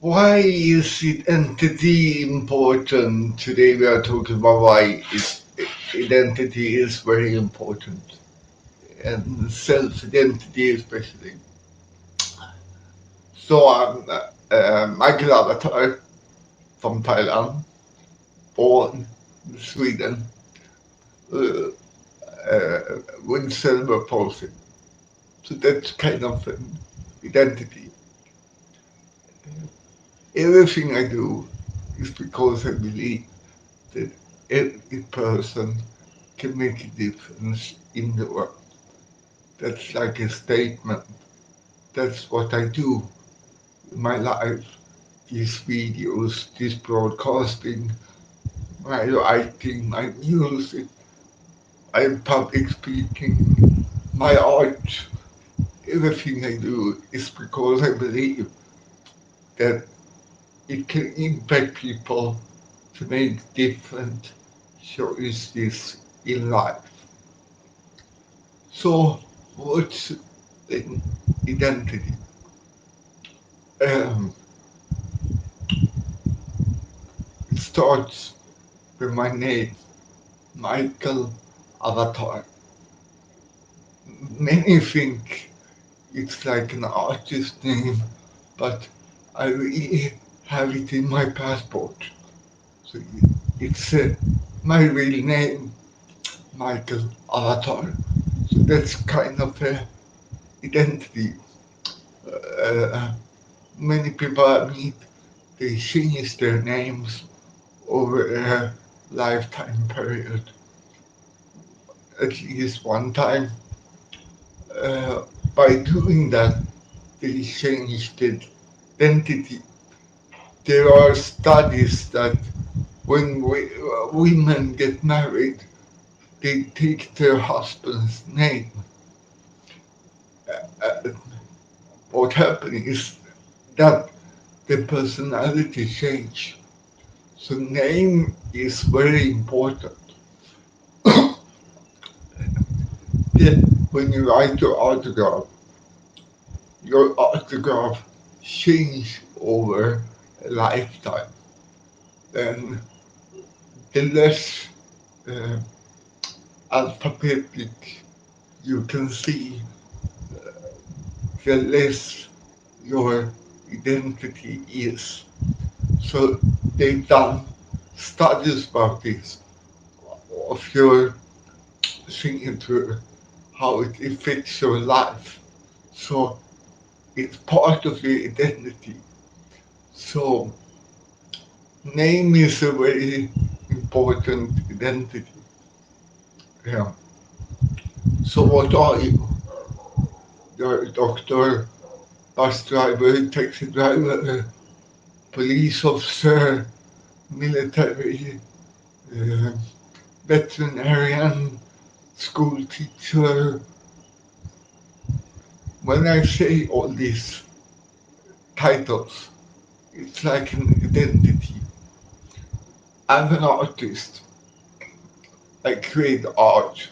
Why is identity important? Today we are talking about why identity is very important and self-identity especially. So I'm Michael Avatar from Thailand, born in Sweden, uh, with cerebral palsy. So that's kind of an identity. Everything I do is because I believe that every person can make a difference in the world. That's like a statement. That's what I do in my life. These videos, this broadcasting, my writing, my music, my public speaking, my art, everything I do is because I believe that it can impact people to make different choices in life. So, what's an identity? Um, it starts with my name, Michael Avatar. Many think it's like an artist name, but I really have it in my passport. So it's my real name, Michael Avatar. So that's kind of a identity. Uh, Many people I meet, they change their names over a lifetime period. At least one time. Uh, by doing that, they change the identity. There are studies that when women get married, they take their husband's name. Uh, what happens is that the personality change. So name is very important. Then when you write your autograph change over a lifetime. Then the less uh, alphabetic you can see, the less your identity is. So they've done studies about this, of your signature, how it affects your life. So it's part of your identity. So name is a very important identity. Yeah. So what are you? You're a doctor, bus driver, taxi driver, police officer, military, uh, veterinarian, school teacher. When I say all these titles, it's like an identity. I'm an artist. I create art.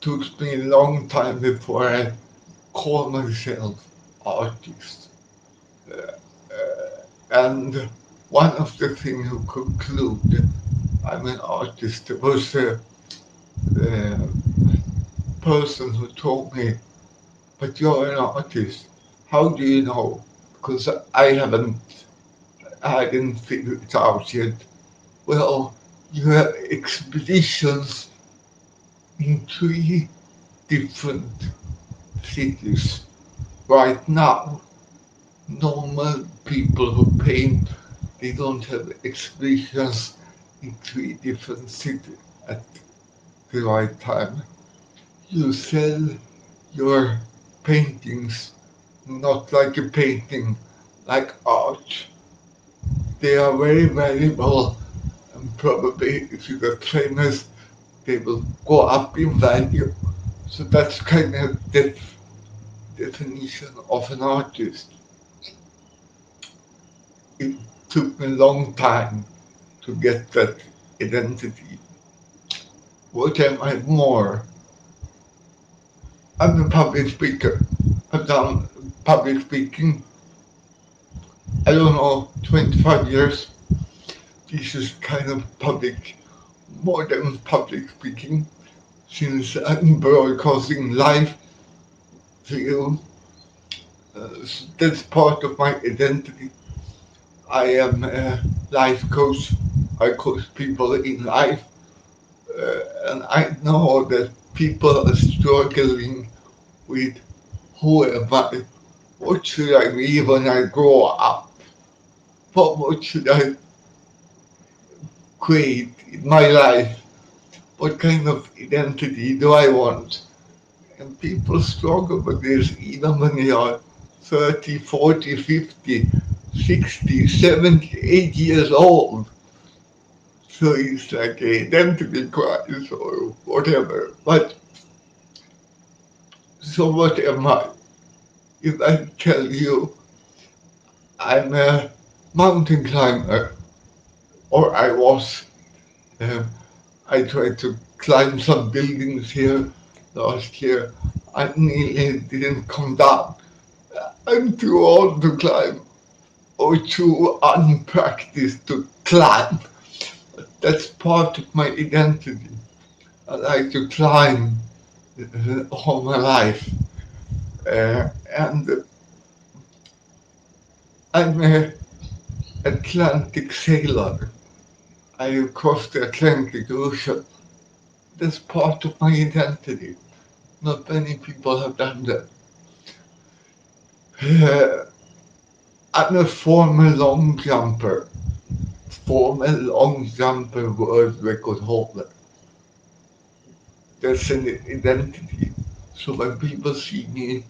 Took me a long time before I call myself artist. Uh, and one of the things who conclude I'm an artist was a person who told me, but you're an artist. How do you know? Because I hadn't figured it out yet. Well, you have expeditions in 3 different cities right now. Normal people who paint, they don't have expeditions in 3 different cities at the right time. You sell your paintings not like a painting, like art. They are very valuable, and probably if you get famous, they will go up in value. So that's kind of the definition of an artist. It took me a long time to get that identity. What am I more? I'm a public speaker. I've done public speaking I don't know, 25 years, this is kind of public, more than public speaking, since I'm broadcasting live to you. That's part of my identity. I am a life coach. I coach people in life, and I know that people are struggling with who am I? What should I be when I grow up? What should I create in my life? What kind of identity do I want? And people struggle with this even when they are 30, 40, 50, 60, 70, 80 years old. So it's like a identity crisis or whatever. But so what am I? If I tell you I'm a mountain climber, or I was, um, I tried to climb some buildings here last year. I nearly didn't come down. I'm too old to climb or too unpracticed to climb. That's part of my identity. I like to climb all my life. And I'm a Atlantic sailor. I crossed the Atlantic Ocean. That's part of my identity. Not many people have done that. Uh, I'm a former long jumper. Former long jumper world record holder. That's an identity. So when people see me,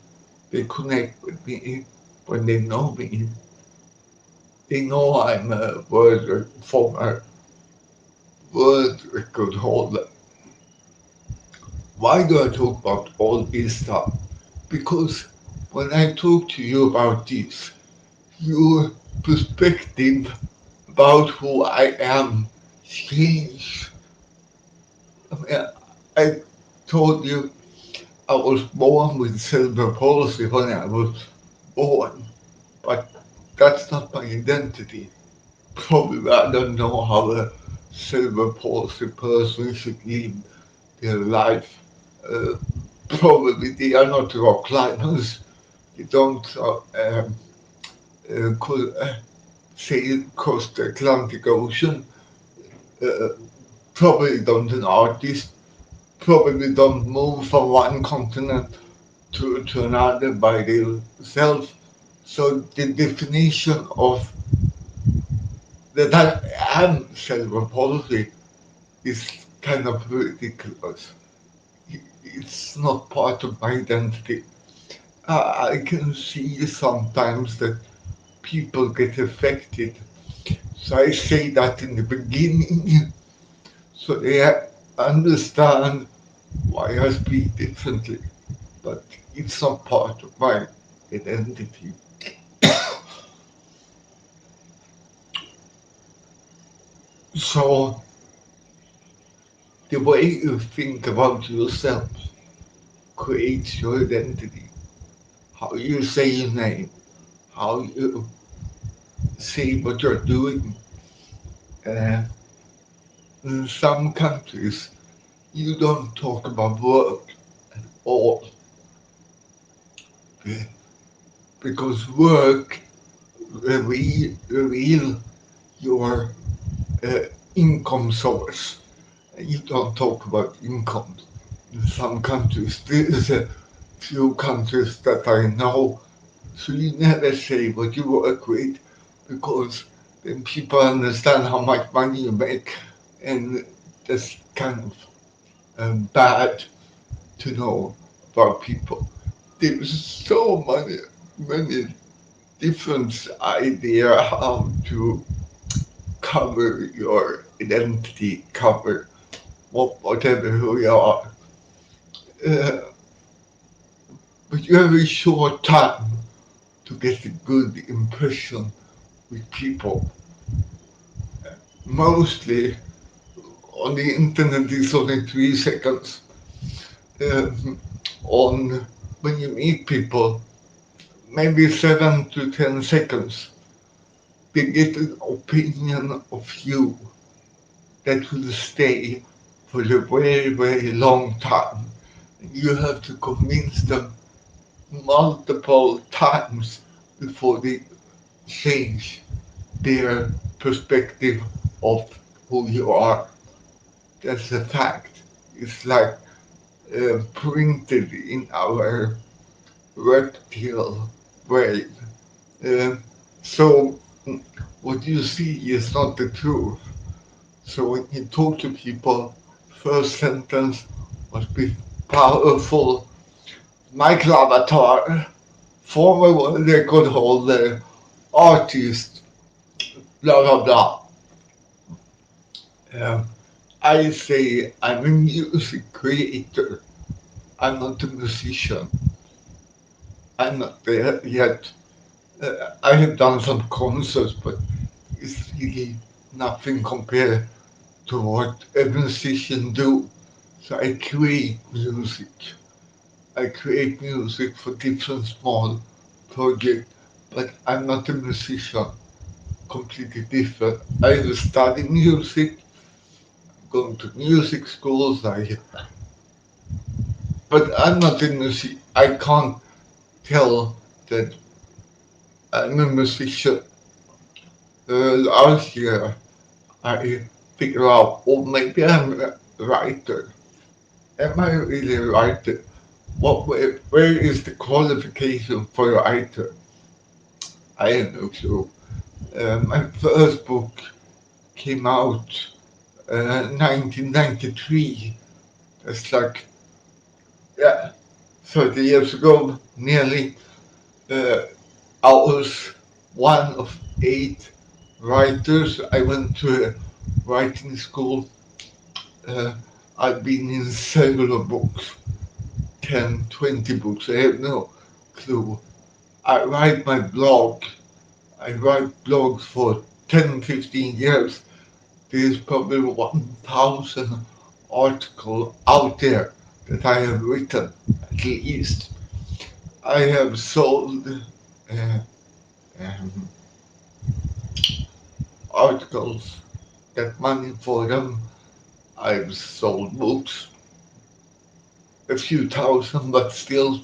they connect with me. When they know me, they know I'm a former world record holder. Why do I talk about all this stuff? Because when I talk to you about this, your perspective about who I am change. I mean, I told you I was born with cerebral palsy when I was born, but that's not my identity. Probably I don't know how a cerebral palsy person should live their life. Uh, Probably they are not rock climbers. They don't sail across the Atlantic Ocean. Uh, Probably don't an artist. Probably don't move from one continent to another by themselves. So the definition of that I am cerebral palsy is kind of ridiculous. It's not part of my identity. I can see sometimes that people get affected. So I say that in the beginning so they understand why I speak differently. But it's not part of my identity. So the way you think about yourself creates your identity. How you say your name, how you say what you're doing. Uh, in some countries, you don't talk about work at all because work reveal your uh, income source. You don't talk about income. In some countries, there's a few countries that I know, so you never say what you work with because then people understand how much money you make, and that's kind of bad to know about people. There's so many different idea how to cover your identity, cover whatever who you are. Uh, but you have a short time to get a good impression with people. Mostly on the internet it's only 3 seconds. On when you meet people, maybe 7 to 10 seconds. they get an opinion of you that will stay for a very, very long time. You have to convince them multiple times before they change their perspective of who you are. That's a fact. It's like printed in our reptile brain. Uh, so what you see is not the truth. So when you talk to people, first sentence must be powerful. Michael Avatar, former world record holder, artist, blah blah blah. Um, I say I'm a music creator. I'm not a musician. I'm not there yet. I have done some concerts, but it's really nothing compared to what a musician do. So I create music. I create music for different small projects, but I'm not a musician. Completely different. I study music, going to music schools. But I'm not a music. I can't tell that I'm a musician. Last year, I figured out, oh, maybe I'm a writer. Am I really a writer? Where is the qualification for a writer? I have no clue. My first book came out 1993. That's like, yeah, 30 years ago, nearly. Uh, I was one of 8 writers. I went to a writing school. Uh, I've been in several books, 10, 20 books. I have no clue. I write my blog. I write blogs for 10, 15 years. There's probably 1,000 articles out there that I have written, at least. I have sold uh, um, articles, get money for them. I've sold books, a few thousand, but still,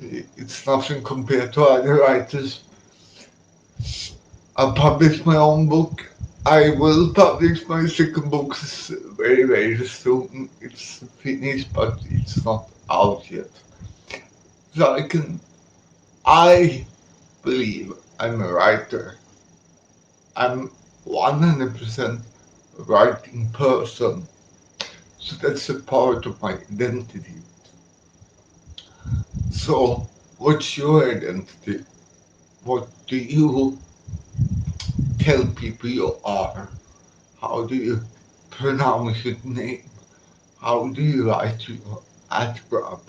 it's nothing compared to other writers. I published my own book. I will publish my second book very, very soon. It's finished, but it's not out yet. So I believe I'm a writer. I'm 100% a writing person. So that's a part of my identity. So, what's your identity? What do you tell people you are? How do you pronounce your name? How do you write your autograph?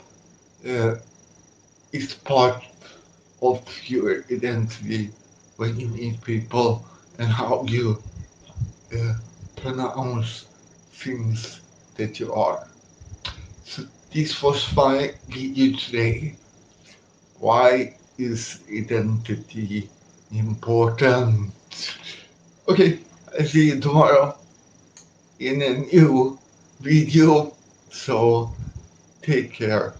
Uh, it's part of your identity when you meet people and how you uh, pronounce things that you are. So this was my video today. Why is identity important? Okay, I see you tomorrow in a new video. So take care.